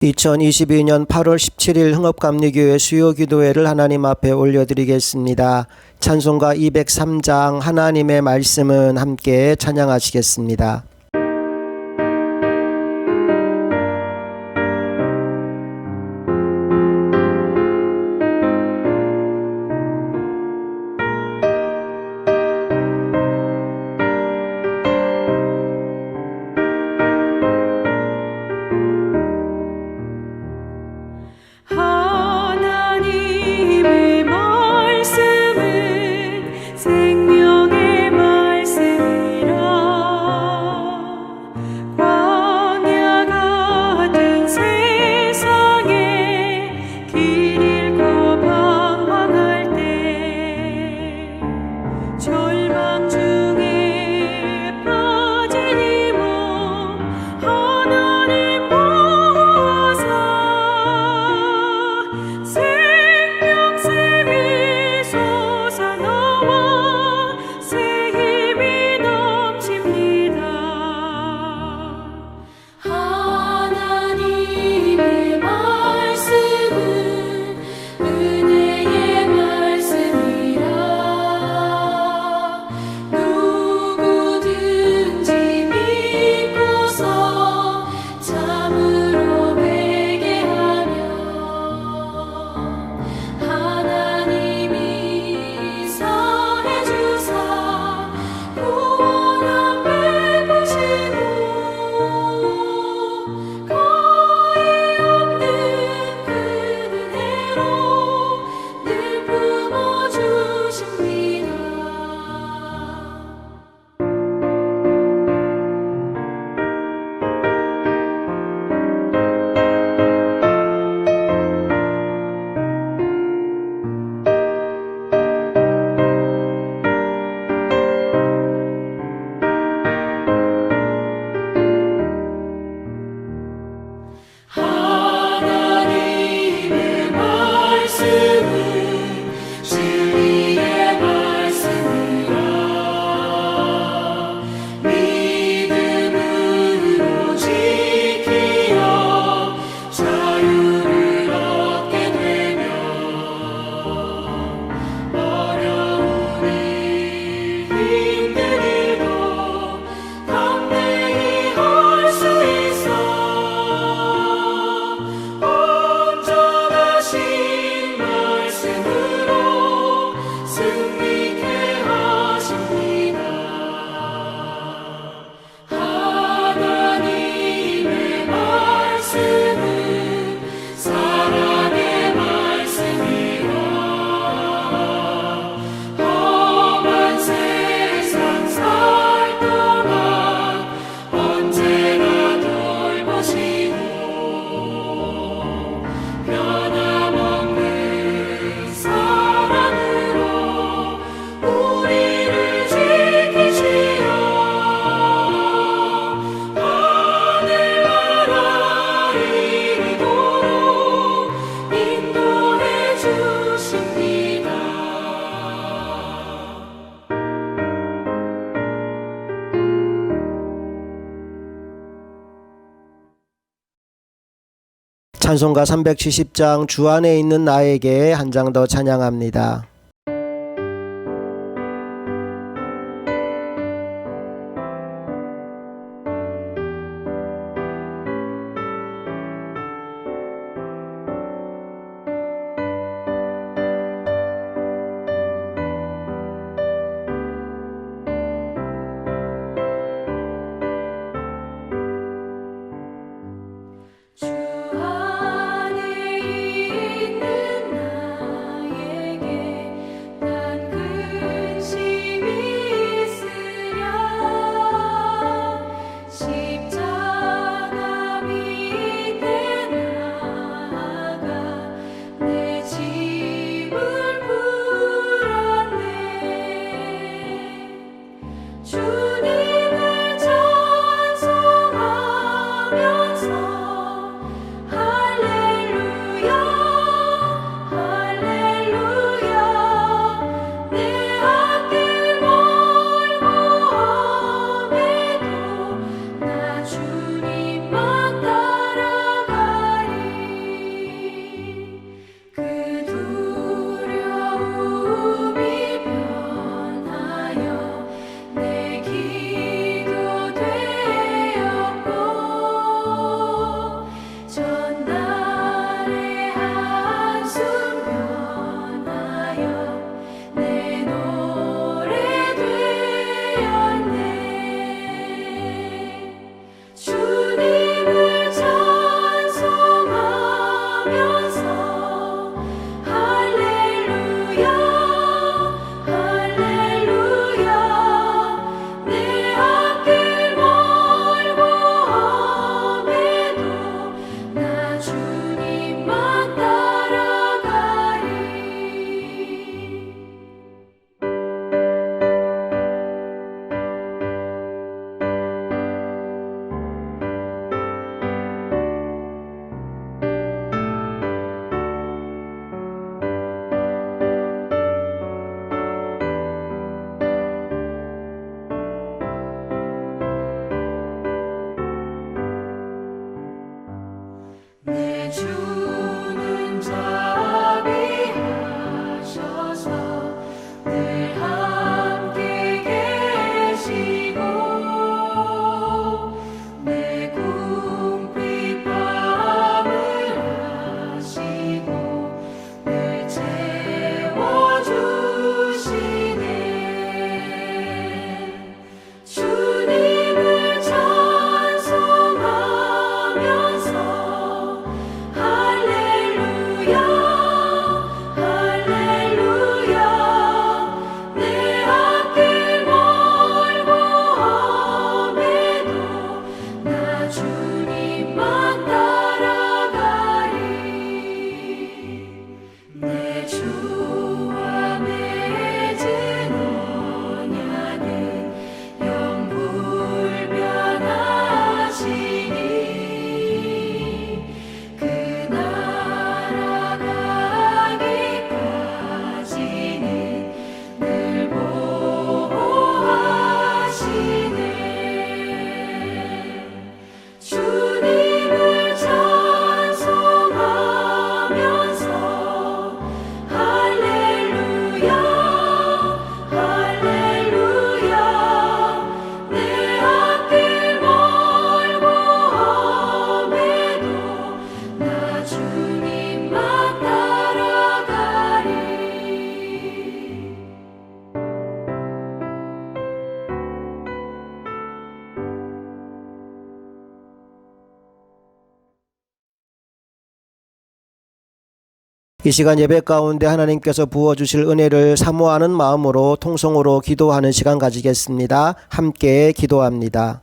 2022년 8월 17일 흥업감리교회 수요기도회를 하나님 앞에 올려드리겠습니다. 찬송가 203장 하나님의 말씀은 함께 찬양하시겠습니다. 찬송가 370장 주 안에 있는 나에게 한 장 더 찬양합니다. 주 안에 있는 나에게 주님만 따라가리. 내 주는 자비하셔서 늘 함께 계시고 내 궁핍함을 아시고 늘 채워주시네. 주님을 찬송하면서 할렐루야 할렐루야 내 앞길 멀고 험해도 나 주님만 따라가리. 내 주와 맺은 언약은 영불변하시니 그 나라 가기까지는 늘 보호하시네. 주님을 찬송하면서 할렐루야 할렐루야 내 앞길 멀고 험해도 나 주님만 따라가리. 이 시간 예배 가운데 하나님께서 부어주실 은혜를 사모하는 마음으로 통성으로 기도하는 시간 가지겠습니다. 함께 기도합니다.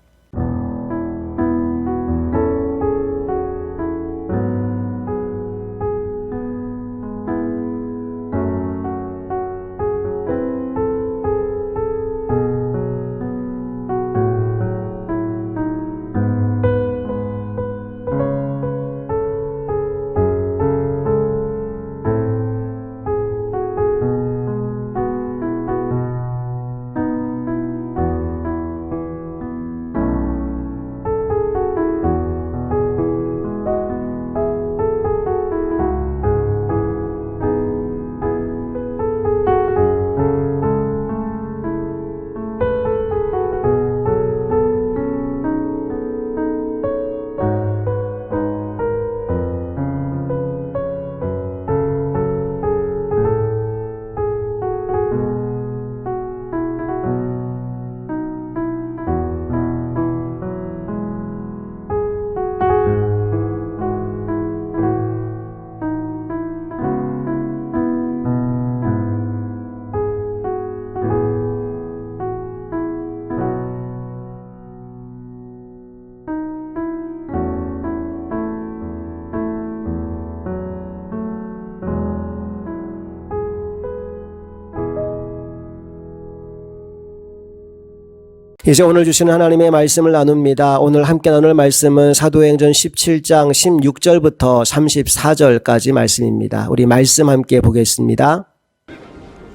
이제 오늘 주시는 하나님의 말씀을 나눕니다. 오늘 함께 나눌 말씀은 사도행전 17장 16절부터 34절까지 말씀입니다. 우리 말씀 함께 보겠습니다.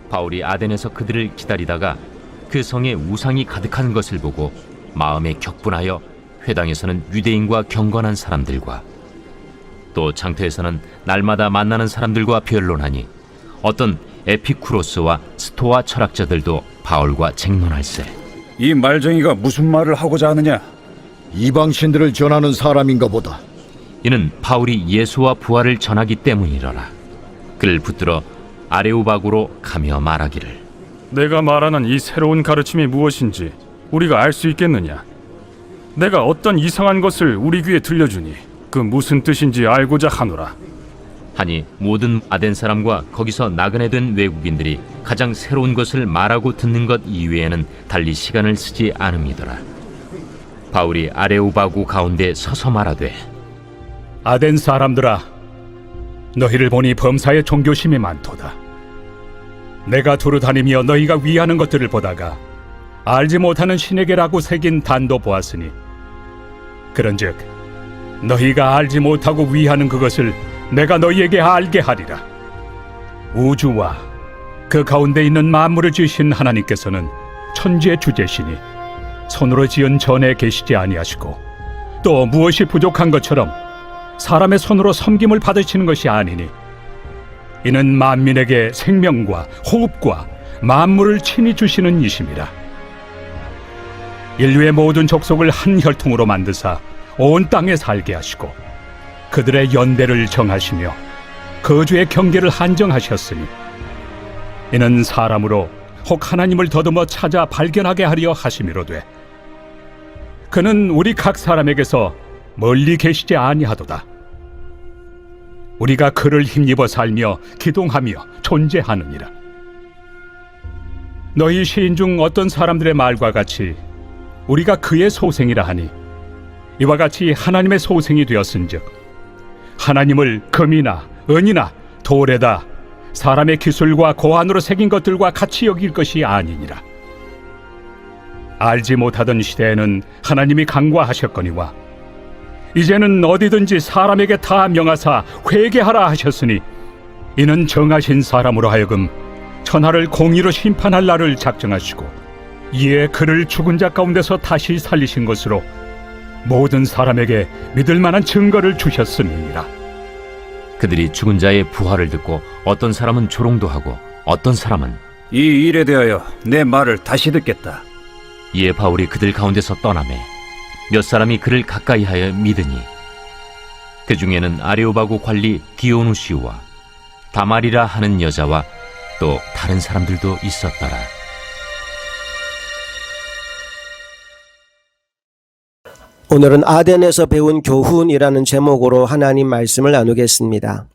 바울이 아덴에서 그들을 기다리다가 그 성에 우상이 가득한 것을 보고 마음에 격분하여 회당에서는 유대인과 경건한 사람들과 또 장터에서는 날마다 만나는 사람들과 변론하니 어떤 에피쿠로스와 스토아 철학자들도 바울과 쟁론할세. 이 말쟁이가 무슨 말을 하고자 하느냐? 이방신들을 전하는 사람인가 보다. 이는 바울이 예수와 부활을 전하기 때문이러라. 그를 붙들어 아레오바구로 가며 말하기를, 내가 말하는 이 새로운 가르침이 무엇인지 우리가 알 수 있겠느냐? 내가 어떤 이상한 것을 우리 귀에 들려주니 그 무슨 뜻인지 알고자 하노라. 하니 모든 아덴 사람과 거기서 나그네 된 외국인들이 가장 새로운 것을 말하고 듣는 것 이외에는 달리 시간을 쓰지 않음이더라. 바울이 아레오바구 가운데 서서 말하되, 아덴 사람들아, 너희를 보니 범사에 종교심이 많도다. 내가 두루 다니며 너희가 위하는 것들을 보다가 알지 못하는 신에게라고 새긴 단도 보았으니, 그런즉 너희가 알지 못하고 위하는 그것을 내가 너희에게 알게 하리라. 우주와 그 가운데 있는 만물을 지으신 하나님께서는 천지의 주제시니 손으로 지은 전에 계시지 아니하시고, 또 무엇이 부족한 것처럼 사람의 손으로 섬김을 받으시는 것이 아니니, 이는 만민에게 생명과 호흡과 만물을 친히 주시는 이심이라. 인류의 모든 족속을 한 혈통으로 만드사 온 땅에 살게 하시고, 그들의 연대를 정하시며 거주의 경계를 한정하셨으니, 이는 사람으로 혹 하나님을 더듬어 찾아 발견하게 하려 하심이로되, 그는 우리 각 사람에게서 멀리 계시지 아니하도다. 우리가 그를 힘입어 살며 기동하며 존재하느니라. 너희 시인 중 어떤 사람들의 말과 같이 우리가 그의 소생이라 하니, 이와 같이 하나님의 소생이 되었은즉 하나님을 금이나 은이나 돌에다 사람의 기술과 고안으로 새긴 것들과 같이 여길 것이 아니니라. 알지 못하던 시대에는 하나님이 강구하셨거니와, 이제는 어디든지 사람에게 다 명하사 회개하라 하셨으니, 이는 정하신 사람으로 하여금 천하를 공의로 심판할 날을 작정하시고, 이에 그를 죽은 자 가운데서 다시 살리신 것으로 모든 사람에게 믿을 만한 증거를 주셨음이니라. 그들이 죽은 자의 부활을 듣고 어떤 사람은 조롱도 하고 어떤 사람은 이 일에 대하여 내 말을 다시 듣겠다. 이에 바울이 그들 가운데서 떠나매 몇 사람이 그를 가까이하여 믿으니, 그 중에는 아레오바고 관리 디오누시우와 다말이라 하는 여자와 또 다른 사람들도 있었더라. 오늘은 아덴에서 배운 교훈이라는 제목으로 하나님 말씀을 나누겠습니다.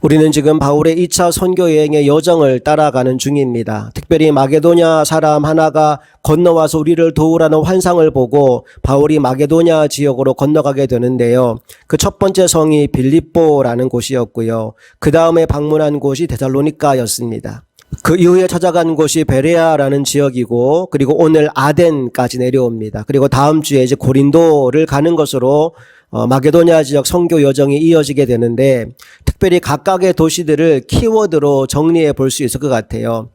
우리는 지금 바울의 2차 선교 여행의 여정을 따라가는 중입니다. 특별히 마게도냐 사람 하나가 건너와서 우리를 도우라는 환상을 보고 바울이 마게도냐 지역으로 건너가게 되는데요. 그 첫 번째 성이 빌립보라는 곳이었고요. 그 다음에 방문한 곳이 데살로니가였습니다. 그 이후에 찾아간 곳이 베레아라는 지역이고, 그리고 오늘 아덴까지 내려옵니다. 그리고 다음 주에 이제 고린도를 가는 것으로 마게도냐 지역 선교 여정이 이어지게 되는데, 특별히 각각의 도시들을 키워드로 정리해 볼 수 있을 것 같아요.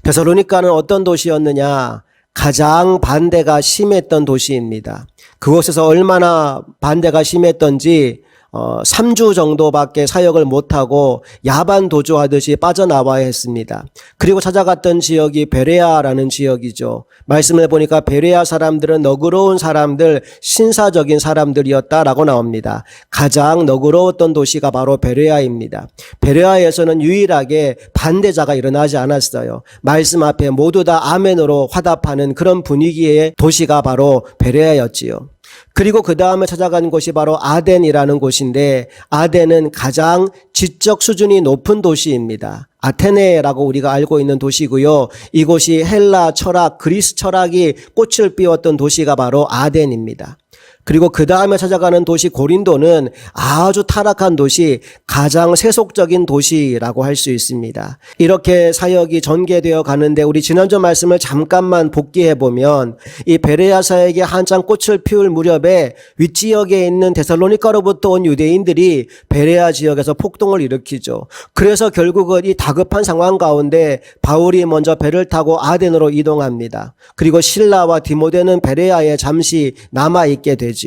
데살로니가는 어떤 도시였느냐? 가장 반대가 심했던 도시입니다. 그곳에서 얼마나 반대가 심했던지 3주 정도밖에 사역을 못하고 야반 도주하듯이 빠져나와야 했습니다. 그리고 찾아갔던 지역이 베레아라는 지역이죠. 말씀을 보니까 베레아 사람들은 너그러운 사람들, 신사적인 사람들이었다라고 나옵니다. 가장 너그러웠던 도시가 바로 베레아입니다. 베레아에서는 유일하게 반대자가 일어나지 않았어요. 말씀 앞에 모두 다 아멘으로 화답하는 그런 분위기의 도시가 바로 베레아였지요. 그리고 그 다음에 찾아간 곳이 바로 아덴이라는 곳인데, 아덴은 가장 지적 수준이 높은 도시입니다. 아테네라고 우리가 알고 있는 도시고요. 이곳이 헬라 철학, 그리스 철학이 꽃을 피웠던 도시가 바로 아덴입니다. 그리고 그 다음에 찾아가는 도시 고린도는 아주 타락한 도시, 가장 세속적인 도시라고 할 수 있습니다. 이렇게 사역이 전개되어 가는데, 우리 지난주 말씀을 잠깐만 복기해 보면 이 베레아 사역이 한창 꽃을 피울 무렵에 윗지역에 있는 데살로니가로부터 온 유대인들이 베레아 지역에서 폭동을 일으키죠. 그래서 결국은 이 다급한 상황 가운데 바울이 먼저 배를 타고 아덴으로 이동합니다. 그리고 실라와 디모데는 베레아에 잠시 남아있게 되죠.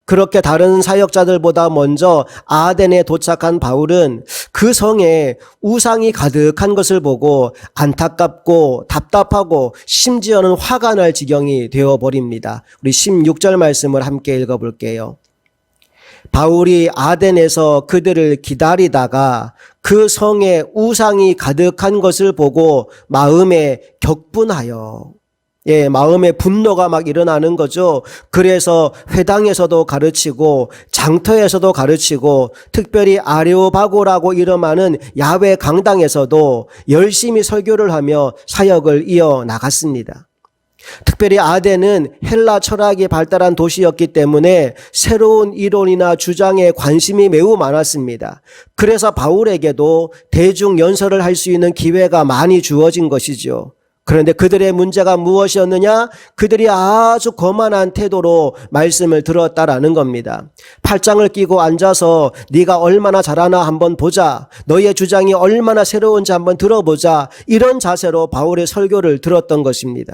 그렇게 다른 사역자들보다 먼저 아덴에 도착한 바울은 그 성에 우상이 가득한 것을 보고 안타깝고 답답하고 심지어는 화가 날 지경이 되어버립니다. 우리 16절 말씀을 함께 읽어볼게요. 바울이 아덴에서 그들을 기다리다가 그 성에 우상이 가득한 것을 보고 마음에 격분하여, 마음의 분노가 막 일어나는 거죠. 그래서 회당에서도 가르치고 장터에서도 가르치고, 특별히 아레오바고라고 이름하는 야외 강당에서도 열심히 설교를 하며 사역을 이어나갔습니다. 특별히 아덴은 헬라 철학이 발달한 도시였기 때문에 새로운 이론이나 주장에 관심이 매우 많았습니다. 그래서 바울에게도 대중 연설을 할 수 있는 기회가 많이 주어진 것이죠. 그런데 그들의 문제가 무엇이었느냐? 그들이 아주 거만한 태도로 말씀을 들었다라는 겁니다. 팔짱을 끼고 앉아서 네가 얼마나 잘하나 한번 보자. 너의 주장이 얼마나 새로운지 한번 들어보자. 이런 자세로 바울의 설교를 들었던 것입니다.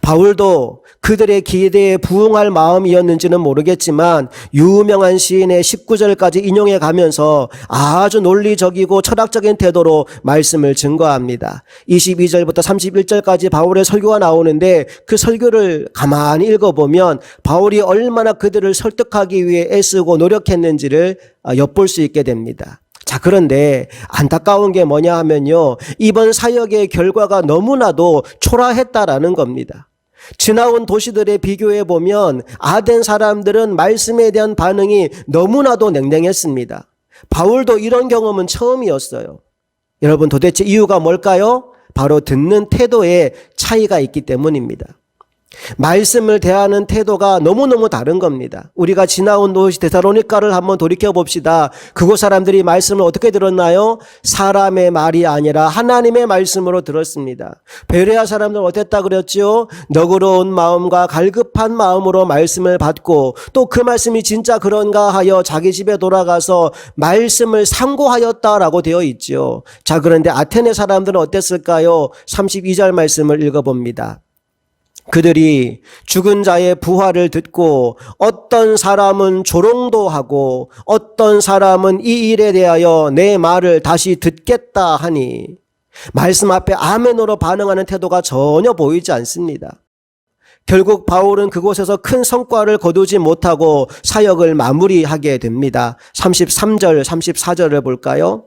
바울도 그들의 기대에 부응할 마음이었는지는 모르겠지만 유명한 시인의 19절까지 인용해 가면서 아주 논리적이고 철학적인 태도로 말씀을 증거합니다. 22절부터 31절까지 바울의 설교가 나오는데 그 설교를 가만히 읽어보면 바울이 얼마나 그들을 설득하기 위해 애쓰고 노력했는지를 엿볼 수 있게 됩니다. 자, 그런데 안타까운 게 뭐냐 하면요, 이번 사역의 결과가 너무나도 초라했다라는 겁니다. 지나온 도시들에 비교해 보면 아덴 사람들은 말씀에 대한 반응이 너무나도 냉랭했습니다. 바울도 이런 경험은 처음이었어요. 여러분, 도대체 이유가 뭘까요? 바로 듣는 태도에 차이가 있기 때문입니다. 말씀을 대하는 태도가 너무너무 다른 겁니다. 우리가 지나온 도시 데살로니가를 한번 돌이켜 봅시다. 그곳 사람들이 말씀을 어떻게 들었나요? 사람의 말이 아니라 하나님의 말씀으로 들었습니다. 베레아 사람들은 어땠다 그랬지요? 너그러운 마음과 갈급한 마음으로 말씀을 받고 또 그 말씀이 진짜 그런가 하여 자기 집에 돌아가서 말씀을 상고하였다라고 되어 있지요. 자, 그런데 아테네 사람들은 어땠을까요? 32절 말씀을 읽어봅니다. 그들이 죽은 자의 부활을 듣고 어떤 사람은 조롱도 하고 어떤 사람은 이 일에 대하여 내 말을 다시 듣겠다 하니 말씀 앞에 아멘으로 반응하는 태도가 전혀 보이지 않습니다. 결국 바울은 그곳에서 큰 성과를 거두지 못하고 사역을 마무리하게 됩니다. 33절, 34절을 볼까요?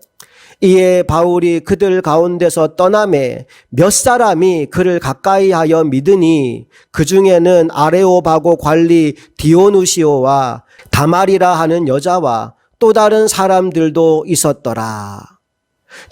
이에 바울이 그들 가운데서 떠나매 몇 사람이 그를 가까이하여 믿으니 그 중에는 아레오바고 관리 디오누시오와 다말이라 하는 여자와 또 다른 사람들도 있었더라.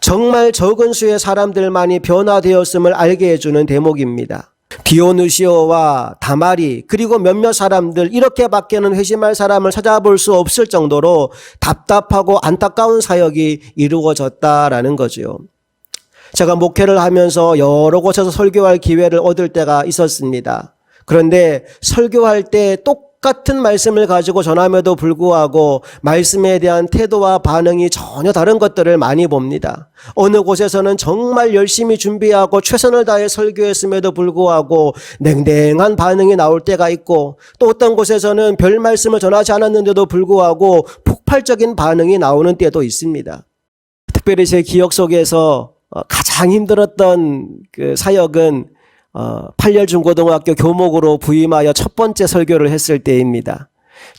정말 적은 수의 사람들만이 변화되었음을 알게 해주는 대목입니다. 디오누시오와 다말이 그리고 몇몇 사람들, 이렇게밖에는 회심할 사람을 찾아볼 수 없을 정도로 답답하고 안타까운 사역이 이루어졌다라는 거죠. 제가 목회를 하면서 여러 곳에서 설교할 기회를 얻을 때가 있었습니다. 그런데 설교할 때 똑같은 말씀을 가지고 전함에도 불구하고 말씀에 대한 태도와 반응이 전혀 다른 것들을 많이 봅니다. 어느 곳에서는 정말 열심히 준비하고 최선을 다해 설교했음에도 불구하고 냉랭한 반응이 나올 때가 있고, 또 어떤 곳에서는 별 말씀을 전하지 않았는데도 불구하고 폭발적인 반응이 나오는 때도 있습니다. 특별히 제 기억 속에서 가장 힘들었던 그 사역은 8열 중고등학교 교목으로 부임하여 첫 번째 설교를 했을 때입니다.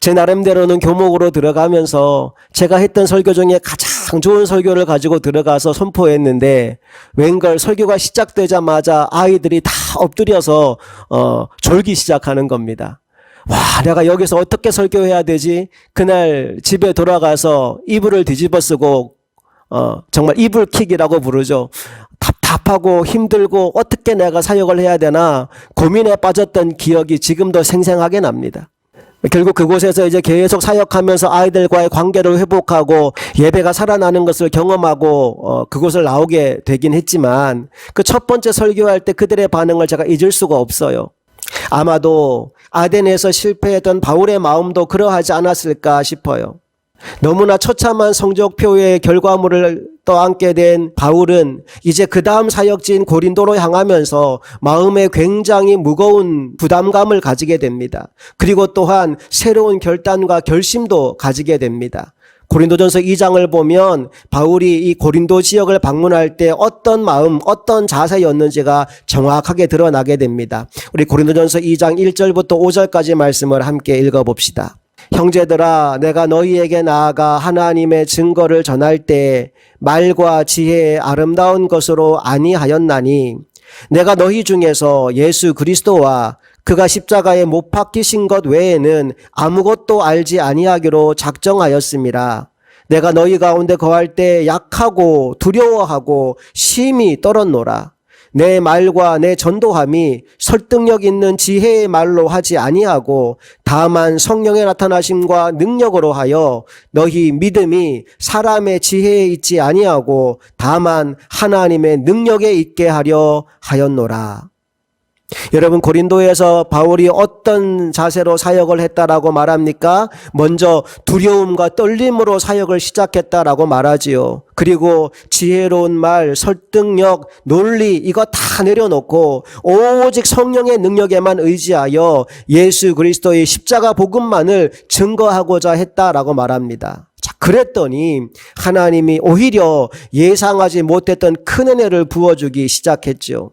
제 나름대로는 교목으로 들어가면서 제가 했던 설교 중에 가장 좋은 설교를 가지고 들어가서 선포했는데 웬걸 설교가 시작되자마자 아이들이 다 엎드려서 졸기 시작하는 겁니다. 와, 내가 여기서 어떻게 설교해야 되지? 그날 집에 돌아가서 이불을 뒤집어 쓰고 정말 이불킥이라고 부르죠. 답답하고 힘들고 어떻게 내가 사역을 해야 되나 고민에 빠졌던 기억이 지금도 생생하게 납니다. 결국 그곳에서 이제 계속 사역하면서 아이들과의 관계를 회복하고 예배가 살아나는 것을 경험하고 그곳을 나오게 되긴 했지만 그 첫 번째 설교할 때 그들의 반응을 제가 잊을 수가 없어요. 아마도 아덴에서 실패했던 바울의 마음도 그러하지 않았을까 싶어요. 너무나 처참한 성적표의 결과물을 떠안게 된 바울은 이제 그 다음 사역지인 고린도로 향하면서 마음에 굉장히 무거운 부담감을 가지게 됩니다. 그리고 또한 새로운 결단과 결심도 가지게 됩니다. 고린도전서 2장을 보면 바울이 이 고린도 지역을 방문할 때 어떤 마음, 어떤 자세였는지가 정확하게 드러나게 됩니다. 우리 고린도전서 2장 1절부터 5절까지 말씀을 함께 읽어봅시다. 형제들아, 내가 너희에게 나아가 하나님의 증거를 전할 때 말과 지혜의 아름다운 것으로 아니하였나니 내가 너희 중에서 예수 그리스도와 그가 십자가에 못 박히신 것 외에는 아무것도 알지 아니하기로 작정하였음이라. 내가 너희 가운데 거할 때 약하고 두려워하고 심히 떨었노라. 내 말과 내 전도함이 설득력 있는 지혜의 말로 하지 아니하고 다만 성령의 나타나심과 능력으로 하여 너희 믿음이 사람의 지혜에 있지 아니하고 다만 하나님의 능력에 있게 하려 하였노라. 여러분, 고린도에서 바울이 어떤 자세로 사역을 했다라고 말합니까? 먼저 두려움과 떨림으로 사역을 시작했다라고 말하지요. 그리고 지혜로운 말, 설득력, 논리 이거 다 내려놓고 오직 성령의 능력에만 의지하여 예수 그리스도의 십자가 복음만을 증거하고자 했다라고 말합니다. 자, 그랬더니 하나님이 오히려 예상하지 못했던 큰 은혜를 부어주기 시작했죠.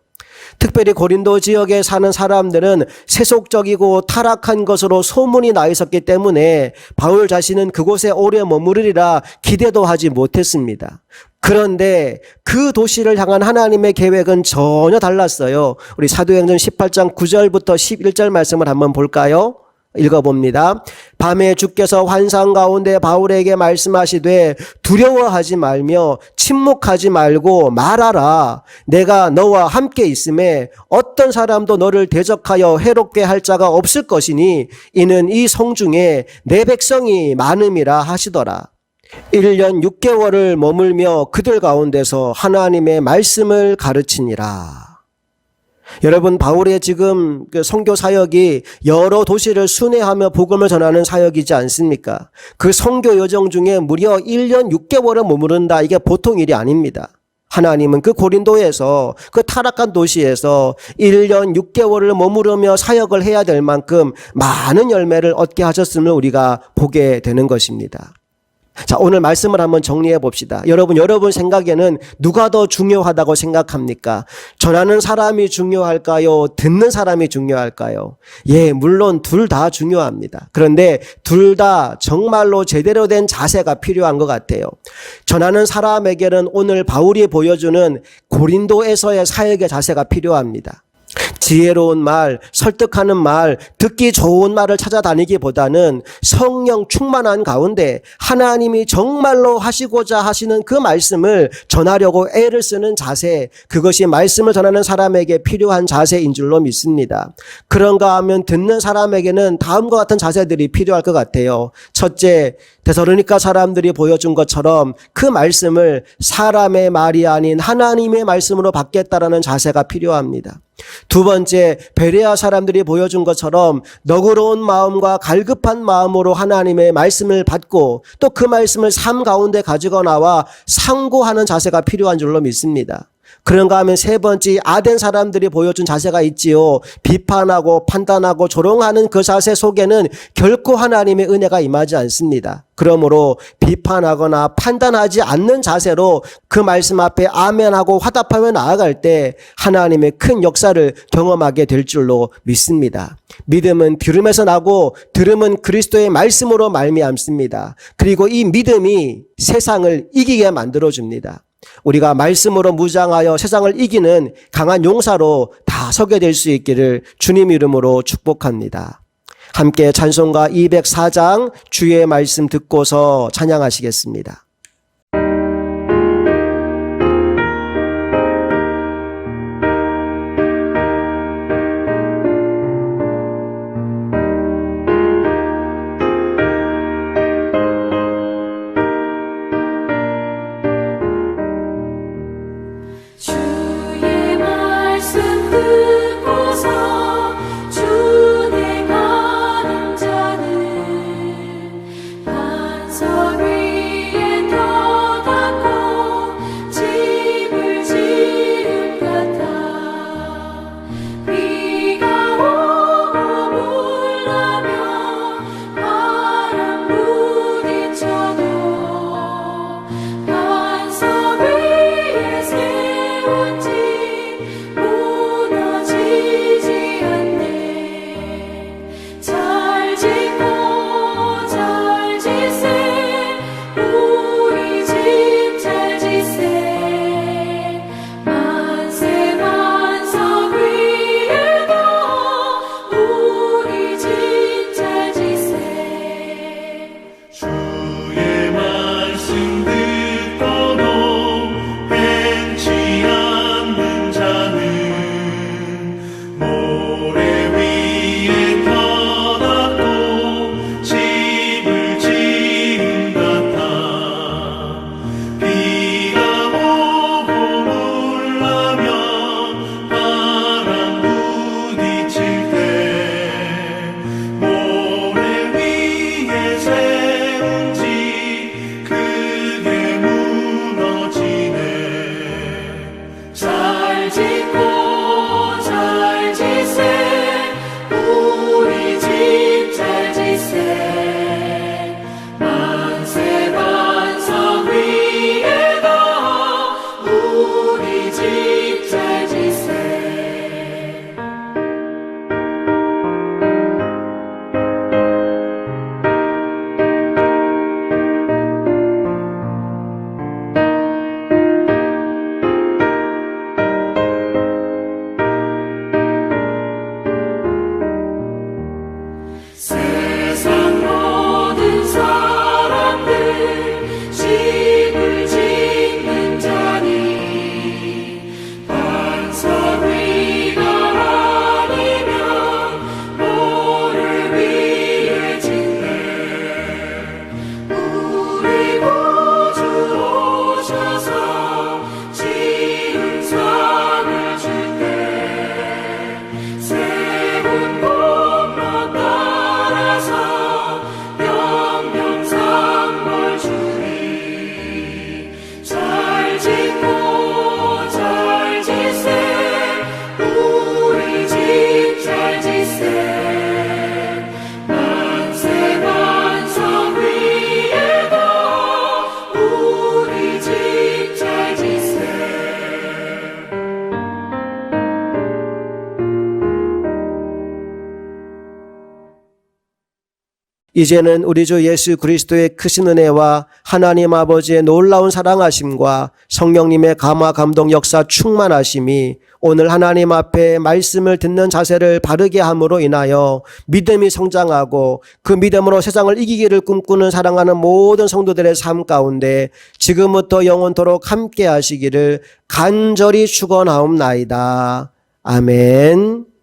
특별히 고린도 지역에 사는 사람들은 세속적이고 타락한 것으로 소문이 나 있었기 때문에 바울 자신은 그곳에 오래 머무르리라 기대도 하지 못했습니다. 그런데 그 도시를 향한 하나님의 계획은 전혀 달랐어요. 우리 사도행전 18장 9절부터 11절 말씀을 한번 볼까요? 읽어봅니다. 밤에 주께서 환상 가운데 바울에게 말씀하시되 두려워하지 말며 침묵하지 말고 말하라. 내가 너와 함께 있음에 어떤 사람도 너를 대적하여 해롭게 할 자가 없을 것이니 이는 이 성중에 내 백성이 많음이라 하시더라. 1년 6개월을 머물며 그들 가운데서 하나님의 말씀을 가르치니라. 여러분, 바울의 지금 그 선교 사역이 여러 도시를 순회하며 복음을 전하는 사역이지 않습니까? 그 선교 여정 중에 무려 1년 6개월을 머무른다. 이게 보통 일이 아닙니다. 하나님은 그 고린도에서 그 타락한 도시에서 1년 6개월을 머무르며 사역을 해야 될 만큼 많은 열매를 얻게 하셨음을 우리가 보게 되는 것입니다. 자, 오늘 말씀을 한번 정리해 봅시다. 여러분 생각에는 누가 더 중요하다고 생각합니까? 전하는 사람이 중요할까요? 듣는 사람이 중요할까요? 예, 물론 둘 다 중요합니다. 그런데 둘 다 정말로 제대로 된 자세가 필요한 것 같아요. 전하는 사람에게는 오늘 바울이 보여주는 고린도에서의 사역의 자세가 필요합니다. 지혜로운 말, 설득하는 말, 듣기 좋은 말을 찾아다니기보다는 성령 충만한 가운데 하나님이 정말로 하시고자 하시는 그 말씀을 전하려고 애를 쓰는 자세, 그것이 말씀을 전하는 사람에게 필요한 자세인 줄로 믿습니다. 그런가 하면 듣는 사람에게는 다음과 같은 자세들이 필요할 것 같아요. 첫째, 데살로니가 사람들이 보여준 것처럼 그 말씀을 사람의 말이 아닌 하나님의 말씀으로 받겠다라는 자세가 필요합니다. 두 번째, 베레아 사람들이 보여준 것처럼 너그러운 마음과 갈급한 마음으로 하나님의 말씀을 받고 또 그 말씀을 삶 가운데 가지고 나와 상고하는 자세가 필요한 줄로 믿습니다. 그런가 하면 세 번째, 아덴 사람들이 보여준 자세가 있지요. 비판하고 판단하고 조롱하는 그 자세 속에는 결코 하나님의 은혜가 임하지 않습니다. 그러므로 비판하거나 판단하지 않는 자세로 그 말씀 앞에 아멘하고 화답하며 나아갈 때 하나님의 큰 역사를 경험하게 될 줄로 믿습니다. 믿음은 들음에서 나고 들음은 그리스도의 말씀으로 말미암습니다. 그리고 이 믿음이 세상을 이기게 만들어줍니다. 우리가 말씀으로 무장하여 세상을 이기는 강한 용사로 다 서게 될 수 있기를 주님 이름으로 축복합니다. 함께 찬송가 204장 주의 말씀 듣고서 찬양하시겠습니다. 주의 말씀 듣고서 준행하는 자는 반석 위에 이제는 우리 주 예수 그리스도의 크신 은혜와 하나님 아버지의 놀라운 사랑하심과 성령님의 감화 감동 역사 충만하심이 오늘 하나님 앞에 말씀을 듣는 자세를 바르게 함으로 인하여 믿음이 성장하고 그 믿음으로 세상을 이기기를 꿈꾸는 사랑하는 모든 성도들의 삶 가운데 지금부터 영원토록 함께 하시기를 간절히 축원하옵나이다. 아멘.